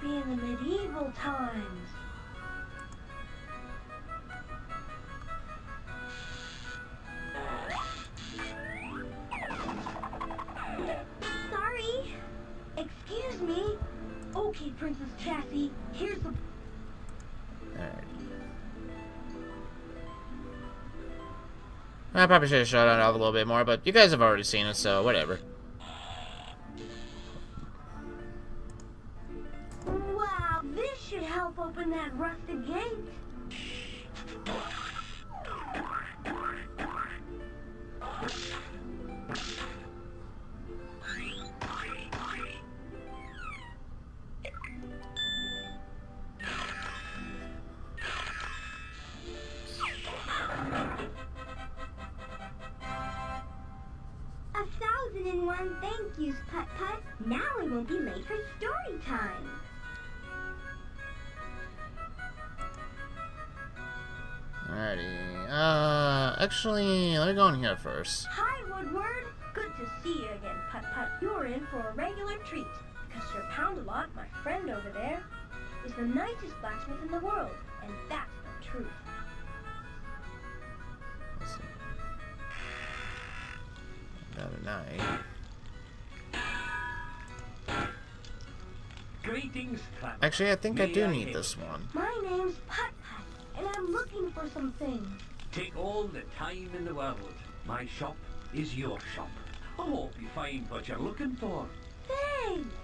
be in the medieval times. Sorry. Excuse me. Okay, Princess Cassie, here's the... I probably should have shut it off a little bit more, but you guys have already seen it, so whatever. Wow, this should help open that rusted gate. One thank yous, Putt-Putt. Now we won't be late for story time. Alrighty. Actually, let me go in here first. Hi, Woodward. Good to see you again, Putt-Putt. You're in for a regular treat. Because Sir Pound-a-Lot, my friend over there, is the nicest blacksmith in the world. And that's the truth. Another night. Greetings, actually, I think I do need this one. My name's Putt-Putt, and I'm looking for some things. Take all the time in the world. My shop is your shop. I hope you find what you're looking for. Thanks!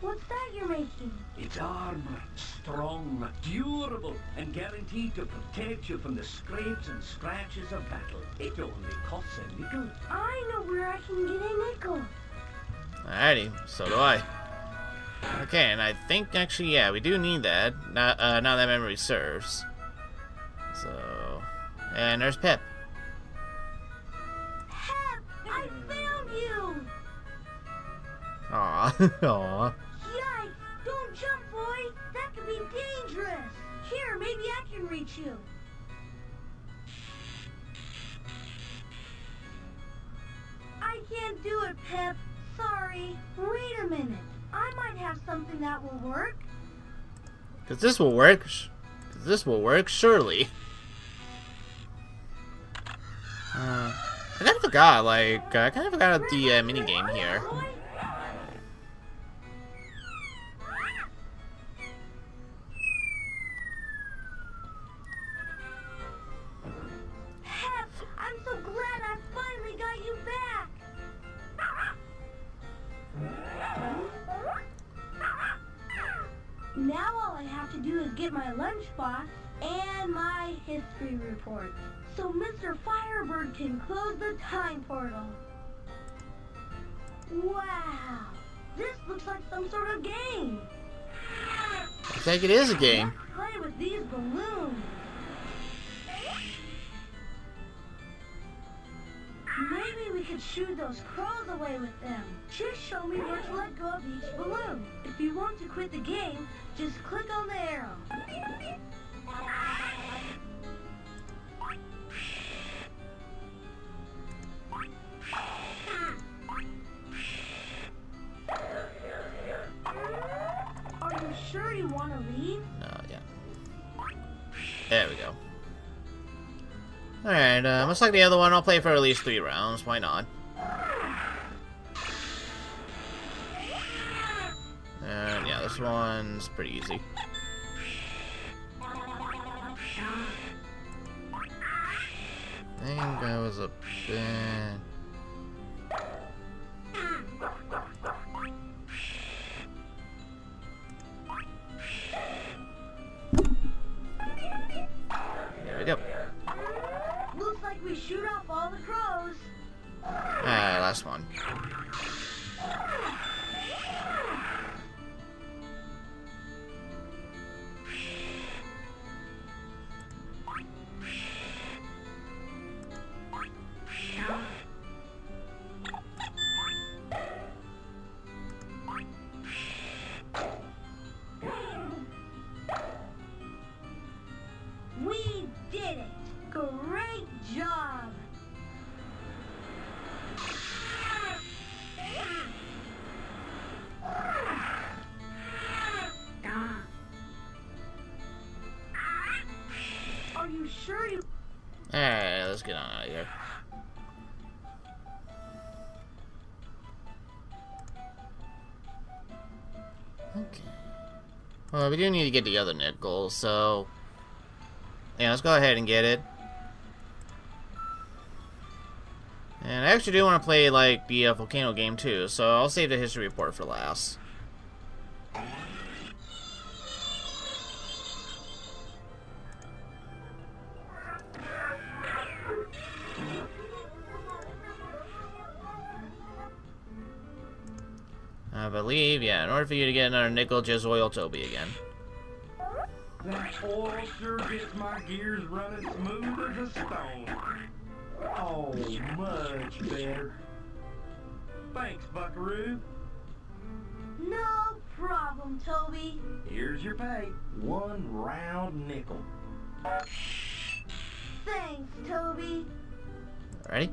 What's that you're making? It's armor, strong, durable, and guaranteed to protect you from the scrapes and scratches of battle. It only costs a nickel. I know where I can get a nickel. Alrighty, so do I. Okay, and I think actually, yeah, we do need that. Now that memory serves. So, and there's Pep. Pep, I found you! Aw, aw. Yikes! Don't jump, boy! That could be dangerous! Here, maybe I can reach you. I can't do it, Pep. Sorry. Wait a minute. I might have something that will work. Cause this will work. This will work, surely. I kind of forgot, like, I kind of forgot the mini game here. Pep, I'm so glad I finally got you back. Now all I have to do is get my lunchbox and my history report, so Mr. Firebird can close the time portal. Wow, this looks like some sort of game. I think it is a game. Let's play with these balloons. Maybe we could shoo those crows away with them. Just show me where to let go of each balloon. If you want to quit the game, just click on the arrow. Are you sure you want to leave? No, yeah. There we go. Alright, much like the other one, I'll play for at least 3 rounds. Why not? And yeah, this one's pretty easy. I think I was a bit... There we go. Looks like we shoot off all the crows. Last one. We did it! Great job! let's get on out of here. Okay. Well, we do need to get the other nickel, so... yeah, let's go ahead and get it. And I actually do want to play, like, the volcano game, too, so I'll save the history report for last. I believe, yeah, in order for you to get another nickel, just oil Toby again. That oil sure gets my gears running smooth as a stone. Oh, much better. Thanks, Buckaroo. No problem, Toby. Here's your pay. 1 round nickel. Thanks, Toby. Ready?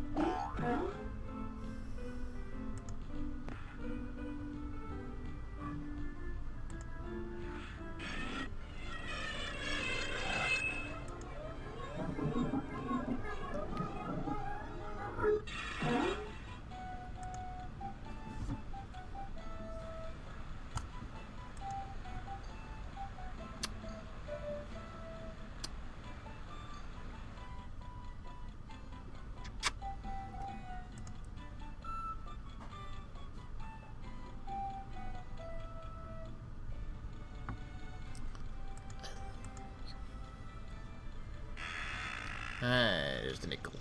There's the nickel.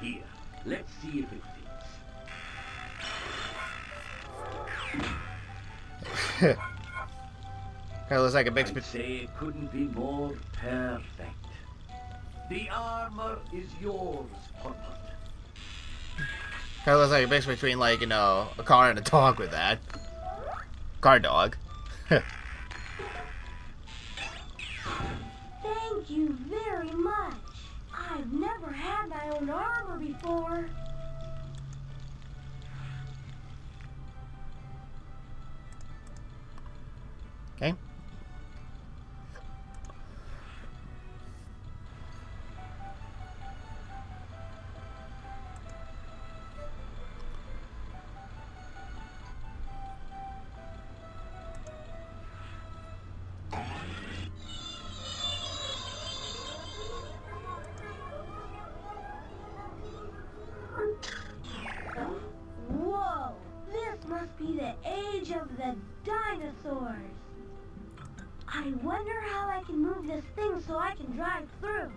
Here, let's see if it fits. Kinda looks like a big I'd say it couldn't be more perfect. The armor is yours, Putt-Putt. Kinda looks like a mix between, like, you know, a car and a dog with that. Car dog. Thank you very much. I've never had my own armor before. Okay. Whoa, this must be the age of the dinosaurs. I wonder how I can move this thing so I can drive through.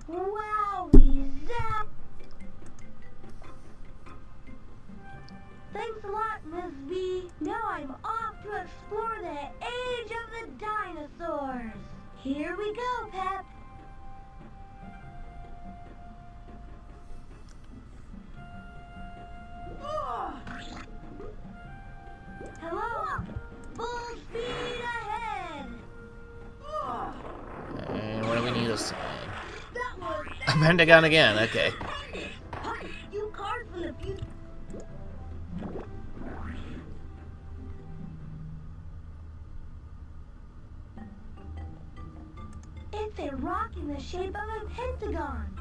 Wowie zap! Thanks a lot, Miss B. Now I'm off to explore the age of the dinosaurs. Here we go, Pep. Hello? Full speed ahead! And what do we need this time? That was Pentagon again, okay. Hi, you cars from the future. It's a rock in the shape of a pentagon.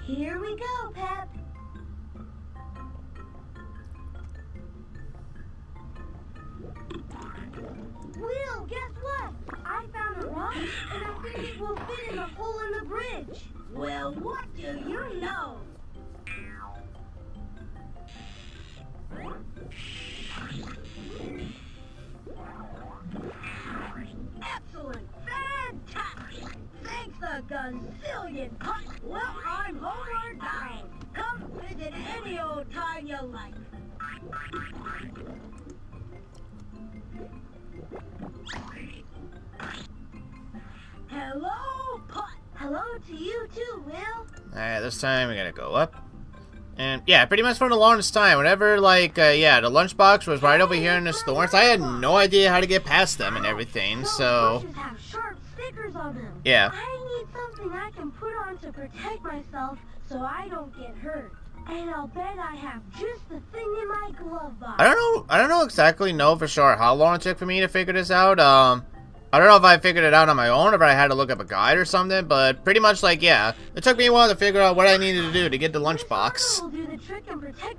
Here we go, Pep. Will, guess what? I found a rock, and I think it will fit in a hole in the bridge. Well, what do you know? Excellent! Fantastic! Thanks a gazillion times. Well, I'm homeward bound. Come visit any old time you like. Hello, Putt. Hello to you too, Will. Alright, this time we gotta go up. And yeah, pretty much for the longest time, whenever, like, yeah, the lunchbox was right over here in the storms, I had no idea how to get past them and everything, so... Those bushes have sharp stickers on them. Yeah. I need something I can put on to protect myself so I don't get hurt. And I'll bet I have just the thing in my glove box. I don't know exactly for sure how long it took for me to figure this out. I don't know if I figured it out on my own or if I had to look up a guide or something, but pretty much like, yeah, it took me a while to figure out what I needed to do to get the lunchbox.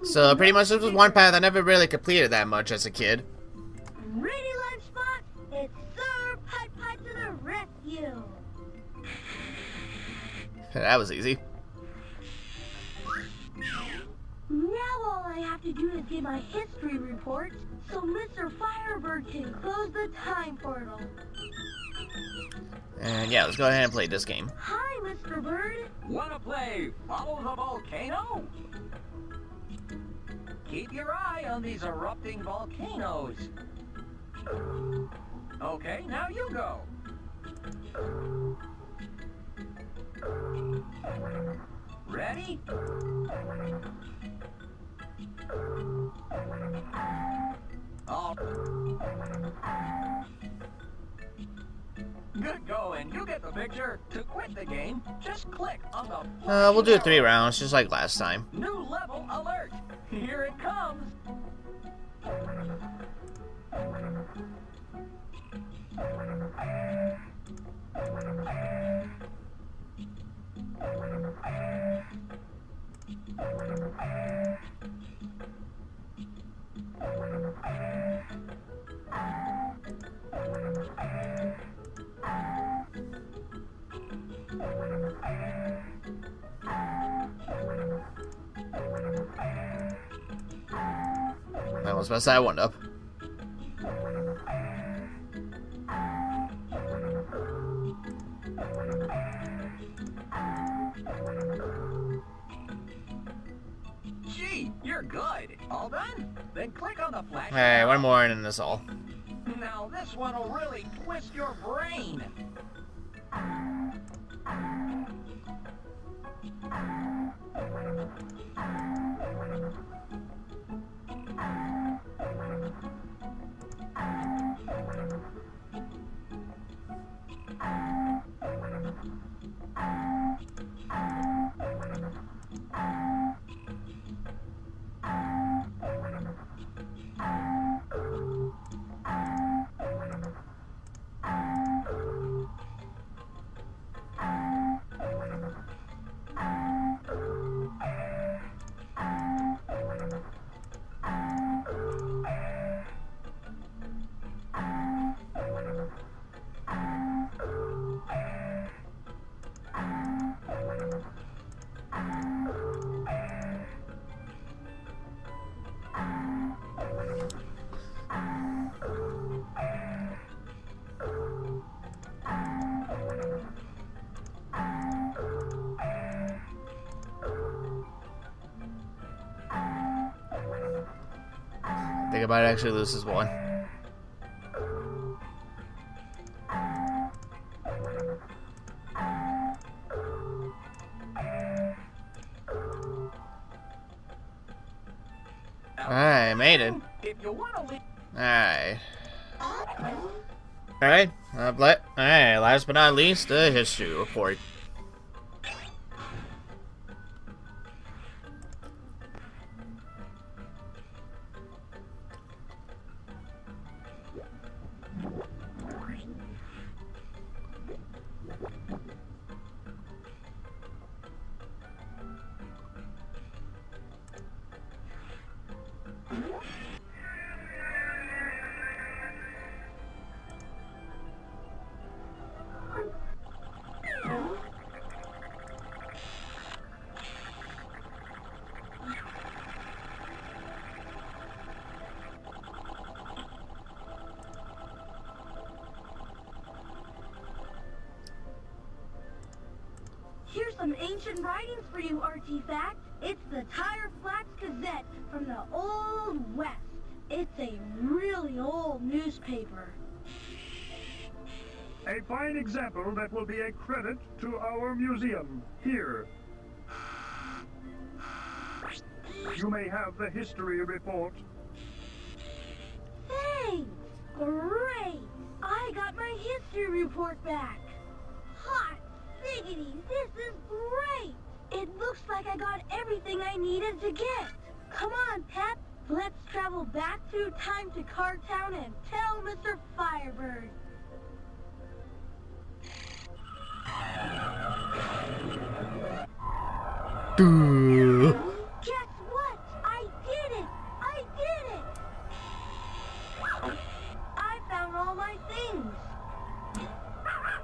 So pretty much this was one path I never really completed that much as a kid. Ready, lunchbox? It's Sir Putt-Putt to the rescue. That was easy. Now all I have to do is get my history report so Mr. Firebird can close the time portal. And yeah, let's go ahead and play this game. Hi, Mr. Bird. Wanna play Follow the Volcano? Keep your eye on these erupting volcanoes. Okay, now you go. Ready? Oh. Good going. You get the picture. To quit the game, just click on the... We'll do 3 rounds, just like last time. New level alert. Here it comes. I almost messed that one up. Gee, you're good. All done? Then click on the flash. Hey, one more and then this all. Now this one will really twist your brain. I think I might actually lose this one. Alright, made it. Alright. Alright, alright, last but not least, the history report. Here's some ancient writings for you, Artifact. It's the Tire Flats Gazette from the Old West. It's a really old newspaper. A fine example that will be a credit to our museum. Here. You may have the history report. Thanks! Great! I got my history report back. Hot diggity, this is great! It looks like I got everything I needed to get. Come on, Pep. Let's travel back through time to Car Town and tell Mr. Firebird. Guess what? I did it! I did it! I found all my things.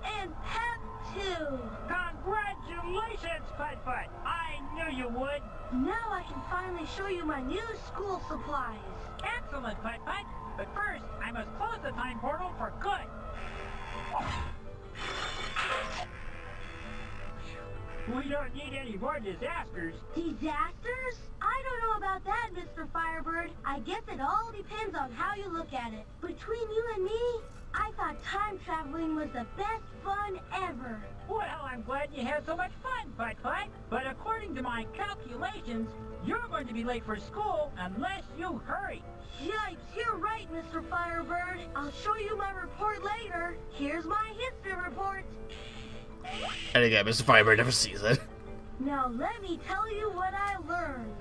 And Pep, too. Congratulations, Putt-Putt! I knew you would! Now I can finally show you my new school supplies. Excellent, Putt-Putt. But first, I must close the time portal for good. We don't need any more disasters. Disasters? I don't know about that, Mr. Firebird. I guess it all depends on how you look at it. Between you and me, I thought time traveling was the best fun ever. Well, I'm glad you had so much fun, Putt-Putt. But according to my calculations, you're going to be late for school unless you hurry. Yikes, you're right, Mr. Firebird. I'll show you my report later. Here's my history report. And again, Mr. Firebird never sees it. Now let me tell you what I learned.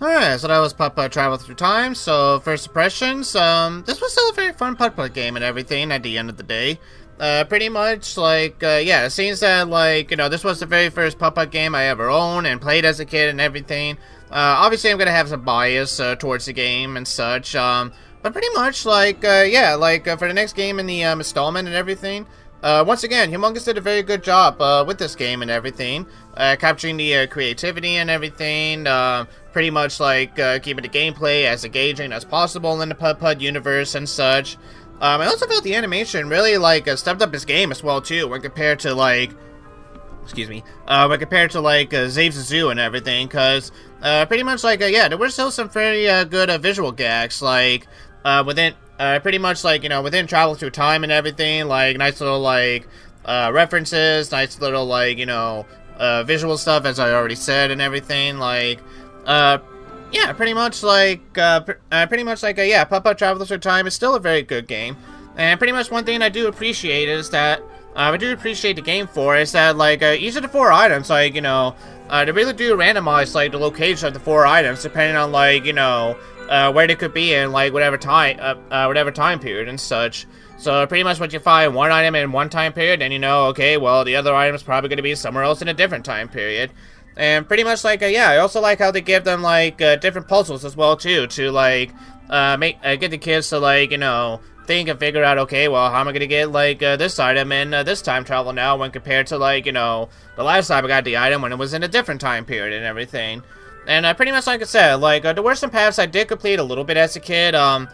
Alright, so that was Putt-Putt Travel Through Time. So, first impressions, this was still a very fun Putt-Putt game and everything at the end of the day. Pretty much, like, yeah, it seems that, like, you know, this was the very first Putt-Putt game I ever owned and played as a kid and everything. Obviously, I'm gonna have some bias towards the game and such, but pretty much, like, yeah, like, for the next game in the installment and everything, once again, Humongous did a very good job with this game and everything, capturing the creativity and everything, pretty much like keeping the gameplay as engaging as possible in the Putt-Putt universe and such. I also felt the animation really like stepped up this game as well too when compared to like, excuse me, when compared to like Zave's Zoo and everything, because pretty much like yeah, there were still some very good visual gags like within. Pretty much like, you know, within Travel Through Time and everything, like, nice little, like, references, nice little, like, you know, visual stuff, as I already said, and everything, like, yeah, pretty much like, yeah, Putt-Putt Travel Through Time is still a very good game, and pretty much one thing I do appreciate is that, I do appreciate the game for, is that, like, each of the 4 items, like, you know, they really do randomize, like, the location of the 4 items, depending on, like, you know, where they could be in, like, whatever time period and such. So, pretty much when you find one item in one time period, then you know, okay, well, the other item is probably going to be somewhere else in a different time period. And pretty much, like, yeah, I also like how they give them, like, different puzzles as well, too, to, like, get the kids to, like, you know, think and figure out, okay, well, how am I going to get, like, this item in this time travel now when compared to, like, you know, the last time I got the item when it was in a different time period and everything. And pretty much like I said, like, there were some paths I did complete a little bit as a kid. I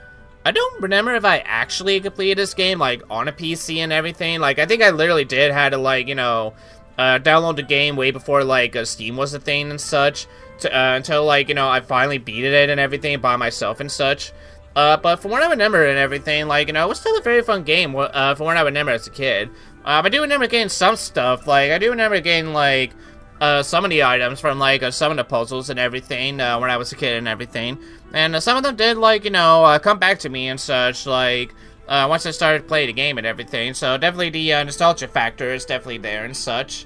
don't remember if I actually completed this game, like, on a PC and everything. Like, I think I literally did had to, like, you know, download the game way before, like, Steam was a thing and such. Until, like, you know, I finally beat it and everything by myself and such. But from what I remember and everything, like, you know, it was still a very fun game, from what I remember as a kid. I do remember getting some stuff, like, I do remember getting, like, some of the items from, like, some of the puzzles and everything, when I was a kid and everything. And some of them did, like, you know, come back to me and such, like, once I started playing the game and everything. So definitely the nostalgia factor is definitely there and such.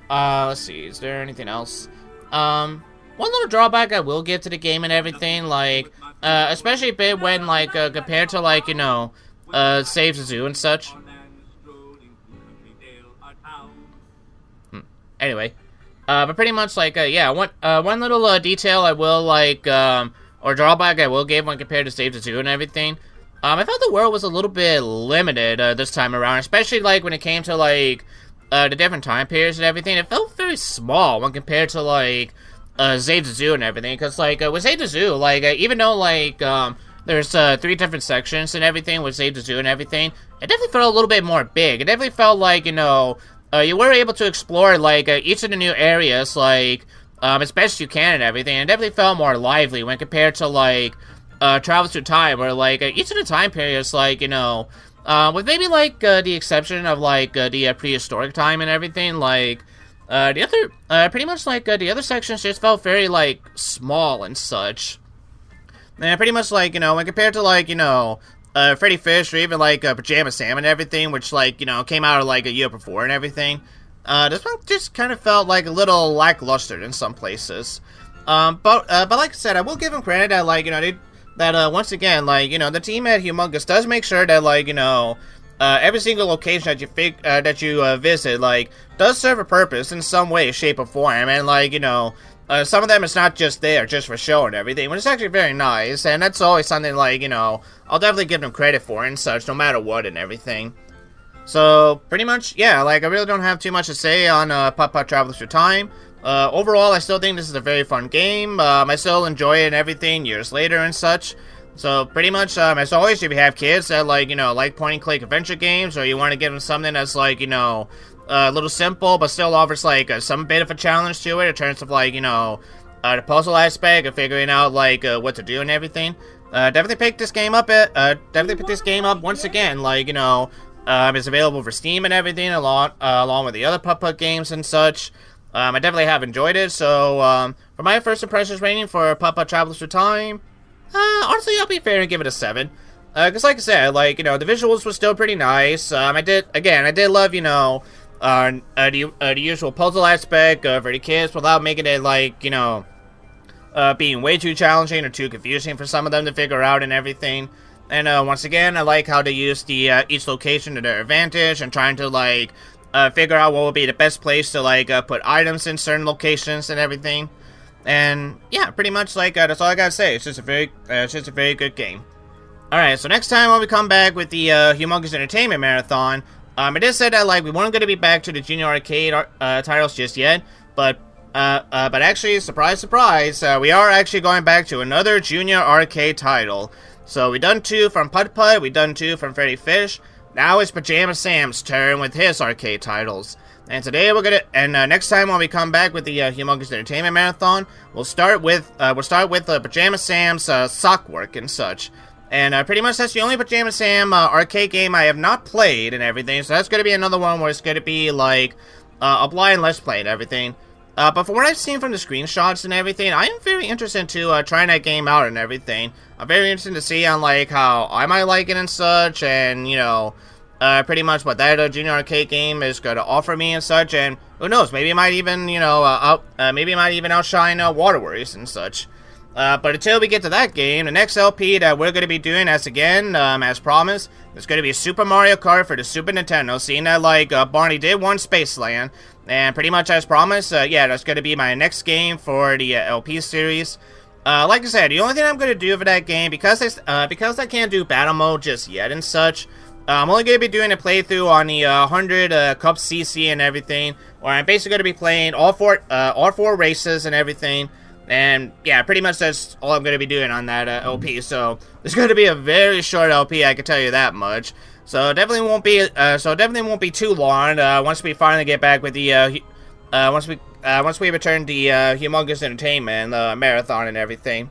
Let's see, is there anything else? One little drawback I will give to the game and everything, like, especially a bit when, like, compared to, like, you know, Save the Zoo and such. Anyway. But pretty much, like, yeah, one little, detail I will, like, or drawback I will give when compared to Save the Zoo and everything. I thought the world was a little bit limited, this time around, especially, like, when it came to, like, the different time periods and everything. It felt very small when compared to, like, Save the Zoo and everything, because, like, with Save the Zoo, like, even though, like, there's, 3 different sections and everything with Save the Zoo and everything, it definitely felt a little bit more big. It definitely felt like, you know, you were able to explore, like, each of the new areas, like, as best you can and everything. It definitely felt more lively when compared to, like, Travel Through Time, where, like, each of the time periods, like, you know, with maybe, like, the exception of, like, the prehistoric time and everything, like, the other, pretty much, like, the other sections just felt very, like, small and such. And pretty much, like, you know, when compared to, like, you know, Freddy Fish or even, like, Pajama Sam and everything, which, like, you know, came out, like, a year before and everything. This one just kind of felt like a little lackluster in some places. But like I said, I will give them credit that, like, you know, once again, like, you know, the team at Humongous does make sure that, like, you know, every single location that you visit, like, does serve a purpose in some way, shape, or form, and, like, you know, some of them it's not just there, just for show and everything, but it's actually very nice, and that's always something, like, you know, I'll definitely give them credit for and such, no matter what and everything. So, pretty much, yeah, like, I really don't have too much to say on Putt-Putt Travelers Through Time. Overall, I still think this is a very fun game. I still enjoy it and everything years later and such. So, pretty much, as always, if you have kids that, like, you know, like point-and-click adventure games, or you want to give them something that's, like, you know, a little simple, but still offers, like, some bit of a challenge to it in terms of, like, you know, the puzzle aspect of figuring out, like, what to do and everything, definitely pick this game up once again, like, you know, it's available for Steam and everything, along with the other Putt-Putt games and such. I definitely have enjoyed it, so, for my first impressions rating for Putt-Putt Travelers Through Time, honestly, I'll be fair and give it a 7. Because like I said, like, you know, the visuals were still pretty nice. I did love, you know, the usual puzzle aspect for the kids without making it, like, you know, being way too challenging or too confusing for some of them to figure out and everything. And, once again, I like how they use the, each location to their advantage and trying to, like, figure out what would be the best place to, like, put items in certain locations and everything. And, yeah, pretty much, like, that's all I gotta say. It's just a very good game. Alright, so next time when we come back with the, Humongous Entertainment Marathon, it is said that, like, we weren't gonna be back to the Junior Arcade, titles just yet, but actually, surprise, surprise, we are actually going back to another Junior Arcade title. So, we done 2 from Putt-Putt, we done 2 from Freddy Fish. Now it's Pajama Sam's turn with his arcade titles. And today next time when we come back with the Humongous Entertainment Marathon, we'll start with Pajama Sam's sock work and such. And pretty much that's the only Pajama Sam arcade game I have not played and everything. So that's going to be another one where it's going to be like a blind let's play and everything. But from what I've seen from the screenshots and everything, I am very interested to trying that game out and everything. I'm very interested to see on like how I might like it and such, and you know, pretty much what that Junior Arcade game is going to offer me and such. And who knows, maybe it might even, you know, outshine Water Warriors and such. But until we get to that game, the next LP that we're going to be doing, as promised, is going to be Super Mario Kart for the Super Nintendo, seeing that, like, Barney did won Spaceland, and pretty much as promised, yeah, that's going to be my next game for the LP series. Like I said, the only thing I'm going to do for that game, because I can't do battle mode just yet and such, I'm only going to be doing a playthrough on the 100 Cup CC and everything, where I'm basically going to be playing all four races and everything. And yeah, pretty much that's all I'm going to be doing on that LP. So it's going to be a very short LP, I can tell you that much. So definitely won't be too long. Once we finally get back with the once we return the Humongous Entertainment Marathon and everything.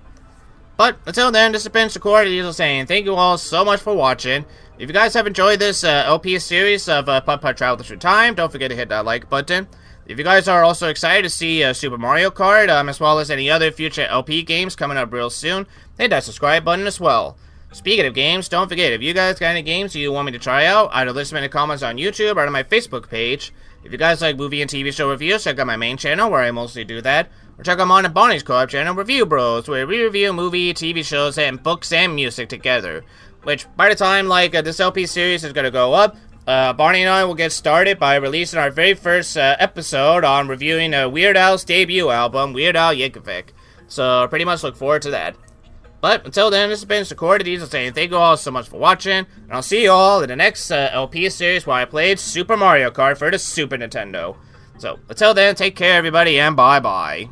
But until then, this has been Sakura Diesel saying thank you all so much for watching. If you guys have enjoyed this LP series of Putt-Putt Travelers Through Time, don't forget to hit that like button. If you guys are also excited to see Super Mario Kart, as well as any other future LP games coming up real soon, hit that subscribe button as well. Speaking of games, don't forget, if you guys got any games you want me to try out, either list them in the comments on YouTube or on my Facebook page. If you guys like movie and TV show reviews, check out my main channel where I mostly do that. Or check out mine and Bonnie's co-op channel, Review Bros, where we review movie, TV shows, and books and music together. Which, by the time this LP series is going to go up, Barney and I will get started by releasing our very first episode on reviewing Weird Al's debut album, Weird Al Yankovic. So, pretty much look forward to that. But, until then, this has been Sakura Diesel saying thank you all so much for watching, and I'll see you all in the next LP series where I played Super Mario Kart for the Super Nintendo. So, until then, take care everybody, and bye-bye.